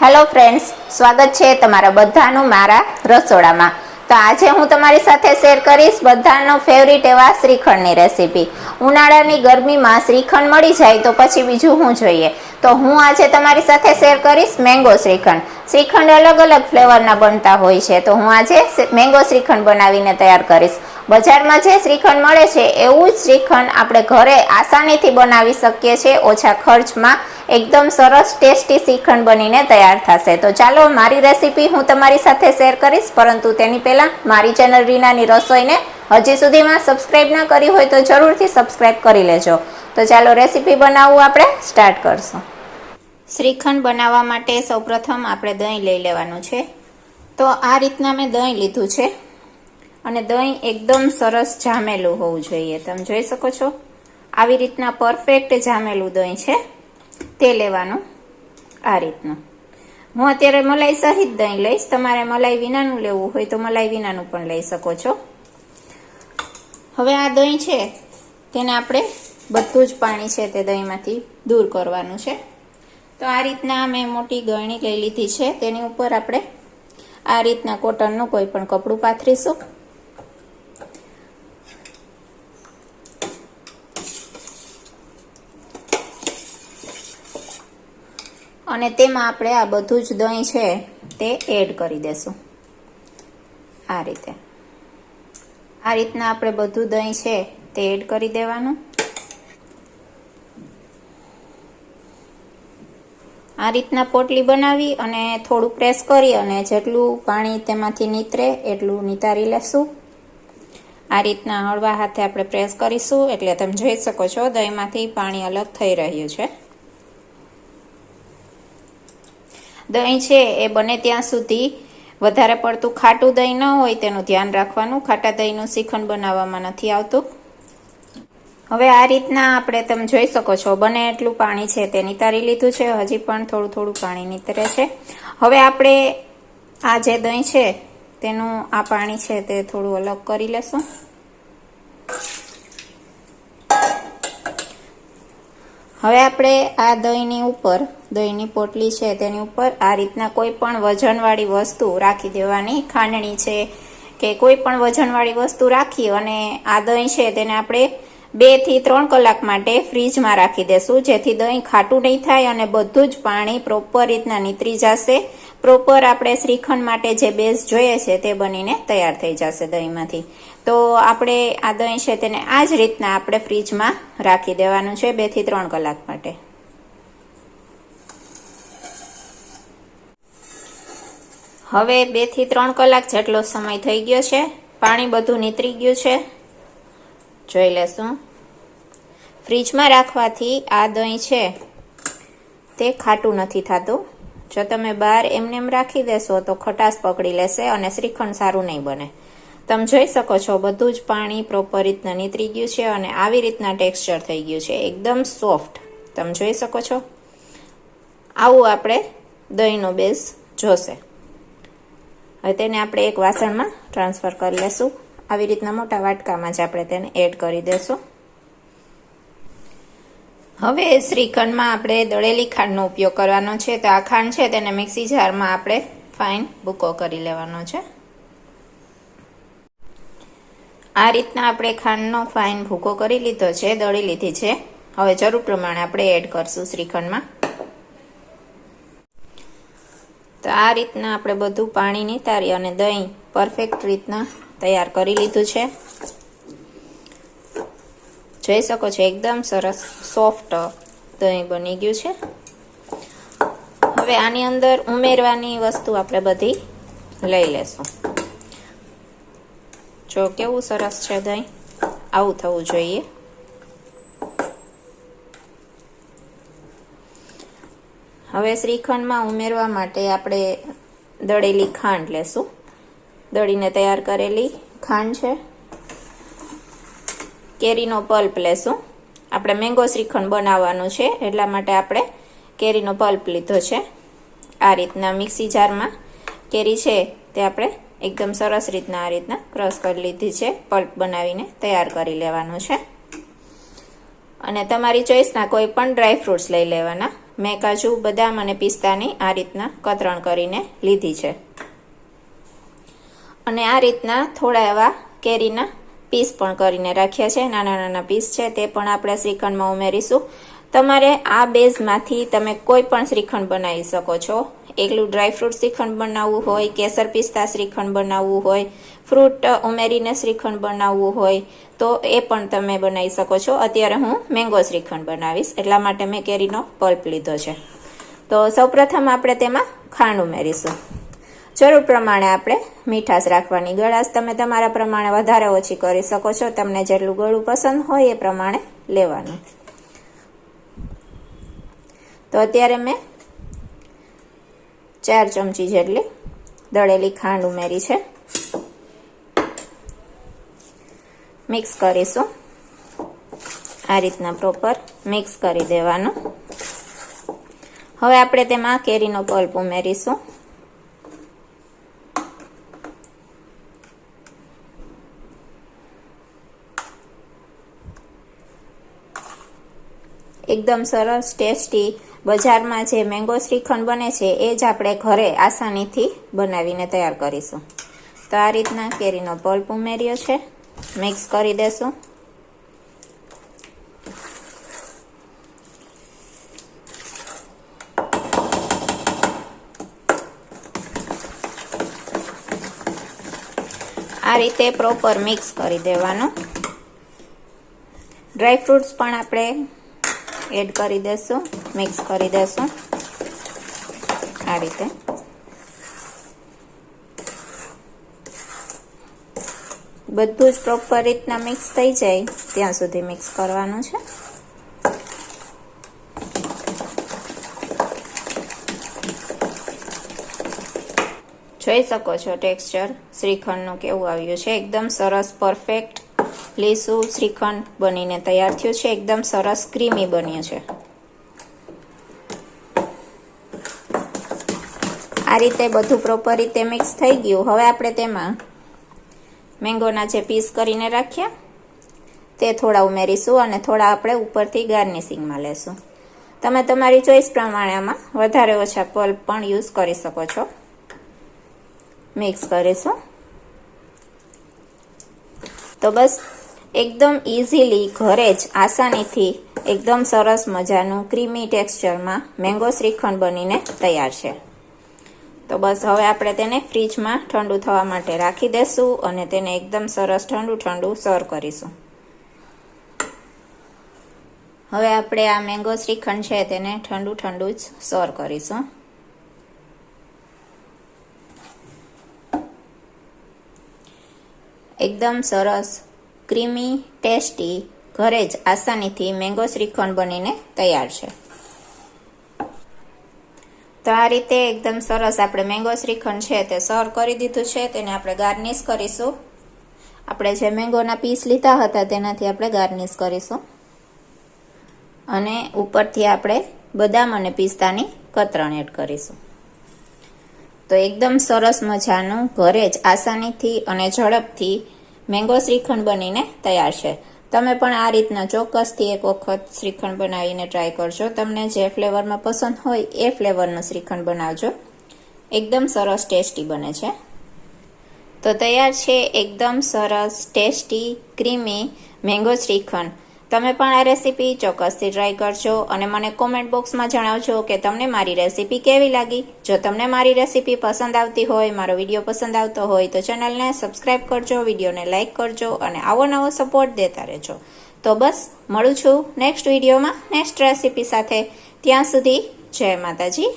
Hello friends, સ્વાગત છે તમારા બધાનું મારા રસોડામાં। તો આજે હું તમારી સાથે શેર કરીશ બધાનો ફેવરિટ એવા શ્રીખંડની રેસીપી। ઉનાળાની ગરમીમાં શ્રીખંડ મળી જાય તો પછી બીજું શું જોઈએ। તો હું આજે તમારી સાથે શેર કરીશ મેંગો શ્રીખંડ। શ્રીખંડ અલગ અલગ ફ્લેવરના બનતા હોય છે, તો હું આજે મેંગો શ્રીખંડ બનાવીને તૈયાર કરીશ। બજારમાં જે શ્રીખંડ મળે છે એવું જ શ્રીખંડ આપણે ઘરે આસાનીથી બનાવી શકીએ છીએ ઓછા ખર્ચમાં। એકદમ સરસ ટેસ્ટી શ્રીખંડ બનીને તૈયાર થશે। તો ચાલો મારી રેસીપી હું તમારી સાથે શેર કરીશ, પરંતુ તેની પહેલા મારી ચેનલ રીનાની રસોઈને હજી સુધીમાં સબસ્ક્રાઇબ ન કરી હોય તો જરૂરથી સબસ્ક્રાઇબ કરી લેજો। તો ચાલો રેસીપી બનાવવું આપણે સ્ટાર્ટ કરશું। શ્રીખંડ બનાવવા માટે સૌપ્રથમ આપણે દહીં લઈ લેવાનું છે। તો આ રીતના મેં દહીં લીધું છે અને દહીં એકદમ સરસ જામેલું હોવું જોઈએ। તમે જોઈ શકો છો આવી રીતના પરફેક્ટ જામેલું દહીં છે તે લેવાનું। આ રીતનું હું અત્યારે મલાઈ સહિત દહીં લઈશ, તમારે મલાઈ વિનાનું લેવું હોય તો મલાઈ વિનાનું પણ લઈ શકો છો। હવે આ દહીં છે તેને આપણે બધું જ પાણી છે તે દહીંમાંથી દૂર કરવાનું છે। તો આ રીતના મેં મોટી ગળણી લઈ લીધી છે, તેની ઉપર આપણે આ રીતના કોટનનું કોઈ પણ કપડું પાથરીશું અને તેમાં આપણે આ બધું જ દહીં છે તે એડ કરી દેશું। આ રીતના આપણે બધું દહીં છે તે એડ કરી દેવાનું। આ રીતના પોટલી બનાવી અને થોડું પ્રેસ કરી અને જેટલું પાણી તેમાંથી નીતરે એટલું નિતારી લેશું। આ રીતના હળવા હાથે આપણે પ્રેસ કરીશું એટલે તમે જોઈ શકો છો દહીંમાંથી પાણી અલગ થઈ રહ્યું છે। દહીં છે એ બને ત્યાં સુધી વધારે પડતું ખાટું દહીં ન હોય તેનું ધ્યાન રાખવાનું। ખાટા દહીંનું શ્રીખંડ બનાવવામાં નથી આવતું। હવે આ રીતના આપણે તમે જોઈ શકો છો બને એટલું પાણી છે તે નિતારી લીધું છે, હજી પણ થોડું થોડું પાણી નીતરે છે। હવે આપણે આ જે દહીં છે તેનું આ પાણી છે તે થોડું અલગ કરી લેશું। હવે આપણે આ દહીંની ઉપર દહીંની પોટલી છે તેની ઉપર આ રીતના કોઈ પણ વજનવાળી વસ્તુ રાખી દેવાની। ખાંડણી છે કે કોઈ પણ વજનવાળી વસ્તુ રાખી અને આ દહીં છે તેને આપણે 2 થી 3 કલાક માટે ફ્રીજમાં રાખી દેશું, જેથી દહીં ખાટું નહીં થાય અને બધું જ પાણી પ્રોપર રીતના નીતરી જશે। પ્રોપર આપણે શ્રીખંડ માટે જે બેઝ જોઈએ છે તે બનીને તૈયાર થઈ જશે દહીંમાંથી। તો આપણે આ દહીં છે તેને આ જ રીતના આપણે ફ્રીજમાં રાખી દેવાનું છે 2 થી 3 કલાક માટે। હવે 2 થી 3 કલાક જેટલો સમય થઈ ગયો છે, પાણી બધું નીતરી ગયું છે, જોઈ લેશું। ફ્રીજમાં રાખવાથી આ દહીં છે તે ખાટું નથી થતું। જો તમે બહાર એમને એમ રાખી દેશો તો ખટાશ પકડી લેશે અને શ્રીખંડ સારું નહીં બને। તમે જોઈ શકો છો બધું જ પાણી પ્રોપર રીતના નીતરી ગયું છે અને આવી રીતના ટેક્સચર થઈ ગયું છે, એકદમ સોફ્ટ। તમે જોઈ શકો છો આવું આપણે દહીંનો બેઝ જોશે। હવે તેને આપણે એક વાસણમાં ટ્રાન્સફર કરી લેશું। આવી રીતના મોટા વાટકામાં જ આપણે તેને એડ કરી દેશું। હવે શ્રીખંડમાં આપણે દળેલી ખાંડનો ઉપયોગ કરવાનો છે, તો આ ખાંડ છે તેને મિક્સી જારમાં આપણે ફાઇન ભૂકો કરી લેવાનો છે। આ રીતના આપણે ખાંડનો ફાઇન ભૂકો કરી લીધો છે, દળી લીધી છે। હવે જરૂર પ્રમાણે આપણે એડ કરશું શ્રીખંડમાં। તો આ રીતના આપણે બધું પાણી નિતારી અને દહીં પરફેક્ટ રીતના તૈયાર કરી લીધું છે। જોઈ શકો છો એકદમ સરસ સોફ્ટ દહીં બની ગયું છે। હવે આની અંદર ઉમેરવાની વસ્તુ આપણે બધી લઈ લેશું। જો કેવું સરસ છે દહીં, આવું થવું જોઈએ। હવે શ્રીખંડમાં ઉમેરવા માટે આપણે દળેલી ખાંડ લેશું। દળીને તૈયાર કરેલી ખાંડ છે, કેરીનો પલ્પ લેશું। આપણે મેંગો શ્રીખંડ બનાવવાનું છે એટલા માટે આપણે કેરીનો પલ્પ લીધો છે। આ રીતના મિક્સી જારમાં કેરી છે તે આપણે એકદમ સરસ રીતના આ રીતના ક્રશ કરી લીધી છે, પલ્પ બનાવીને તૈયાર કરી લેવાનું છે। અને તમારી ચોઈસના કોઈ પણ ડ્રાય ફ્રૂટ્સ લઈ લેવાના। મેં કાજુ બદામ અને પિસ્તાની આ રીતના કતરણ કરીને લીધી છે અને આ રીતના થોડા એવા કેરીના પીસ પણ કરીને રાખ્યા છે, નાના નાના પીસ છે, તે પણ આપણે શ્રીખંડમાં ઉમેરીશું. તમારે આ બેઝમાંથી તમે કોઈ પણ શ્રીખંડ બનાવી શકો છો. એકલું ડ્રાયફ્રૂટ શ્રીખંડ બનાવવું હોય, કેસર પિસ્તા શ્રીખંડ બનાવવું હોય, ફ્રૂટ ઉમેરીને શ્રીખંડ બનાવવું હોય તો એ પણ તમે બનાવી શકો છો. અત્યારે હું મેંગો શ્રીખંડ બનાવીશ એટલા માટે મેં કેરીનો પલ્પ લીધો છે. તો સૌપ્રથમ આપણે તેમાં ખાંડ ઉમેરીશું. જરૂર પ્રમાણે આપણે મીઠાશ રાખવાની. ગળાશ તમે તમારા પ્રમાણે વધારે ઓછી કરી શકો છો. તમને જેટલું ગળું પસંદ હોય એ પ્રમાણે લેવાનું. તો અત્યારે મેં 4 ચમચી જેટલી દળેલી ખાંડ ઉમેરી છે. મિક્સ કરીશું. આ રીતના પ્રોપર મિક્સ કરી દેવાનું. હવે આપણે તેમાં કેરીનો પલ્પ ઉમેરીશું. એકદમ સરસ ટેસ્ટી બજારમાં જે મેંગો શ્રીખંડ બને છે એ જ આપણે ઘરે આસાનીથી બનાવીને તૈયાર કરીશું. તો આ રીતના કેરીનો પલ્પ ઉમેર્યો છે. મિક્સ કરી દેશું. આ રીતે પ્રોપર મિક્સ કરી દેવાનું. ડ્રાયફ્રૂટ્સ પણ આપણે એડ કરી દેશું. મિક્સ કરી દેશું આ રીતે. બધું જ પ્રોપર રીતના મિક્સ થઈ જાય ત્યાં સુધી મિક્સ કરવાનું છે. જોઈ શકો છો ટેક્સચર શ્રીખંડનું કેવું આવ્યું છે. એકદમ સરસ પરફેક્ટ લીસું શ્રીખંડ બનીને તૈયાર થયું છે. એકદમ સરસ ક્રીમી બન્યું છે. આ રીતે બધું પ્રોપર રીતે મિક્સ થઈ ગયું. હવે આપણે તેમાં મેંગોના જે પીસ કરીને રાખ્યા તે થોડા ઉમેરીશું અને થોડા આપણે ઉપરથી ગાર્નિશિંગમાં લેશું. તમે તમારી ચોઈસ પ્રમાણે આમાં વધારે ઓછા પલ્પ પણ યુઝ કરી શકો છો. મિક્સ કરીશું. તો બસ એકદમ ઇઝીલી ઘરે જ આસાનીથી એકદમ સરસ મજાનું ક્રીમી ટેક્સચરમાં મેંગો શ્રીખંડ બનીને તૈયાર છે. તો બસ હવે આપણે તેને ફ્રીજમાં ઠંડુ થવા માટે રાખી દેશું અને તેને એકદમ સરસ ઠંડુ ઠંડુ સર્વ કરીશું. હવે આપણે આ મેંગો શ્રીખંડ છે તેને ઠંડુ ઠંડુ જ સર્વ કરીશું. એકદમ સરસ ક્રીમી ટેસ્ટી ઘરે જ આસાનીથી મેંગો શ્રીખંડ બનીને તૈયાર છે. તો આ રીતે એકદમ સરસ આપણે મેંગો શ્રીખંડ છે તે સર્વ કરી દીધું છે. તેને આપણે ગાર્નિશ કરીશું. આપણે જે મેંગોના પીસ લીધા હતા તેનાથી આપણે ગાર્નિશ કરીશું અને ઉપરથી આપણે બદામ અને પિસ્તાની કતરણ એડ કરીશું. તો એકદમ સરસ મજાનું ઘરે જ આસાનીથી અને ઝડપથી મેંગો શ્રીખંડ બનીને તૈયાર છે. તમે પણ આ રીતના ચોક્કસથી એક વખત શ્રીખંડ બનાવીને ટ્રાય કરજો. તમને જે ફ્લેવરમાં પસંદ હોય એ ફ્લેવરનું શ્રીખંડ બનાવજો. એકદમ સરસ ટેસ્ટી બને છે. તો તૈયાર છે એકદમ સરસ ટેસ્ટી ક્રીમી મેંગો શ્રીખંડ. તમે પણ આ રેસીપી ચોક્કસથી ટ્રાય કરજો અને મને કોમેન્ટ બોક્સમાં જણાવજો કે તમને મારી રેસીપી કેવી લાગી. જો તમને મારી રેસીપી પસંદ આવતી હોય, મારો વિડીયો પસંદ આવતો હોય તો ચેનલને સબસ્ક્રાઈબ કરજો, વિડીયોને લાઇક કરજો અને આવો નવો સપોર્ટ દેતા રહેજો. તો બસ મળું છું નેક્સ્ટ વિડીયોમાં નેક્સ્ટ રેસીપી સાથે. ત્યાં સુધી જય માતાજી.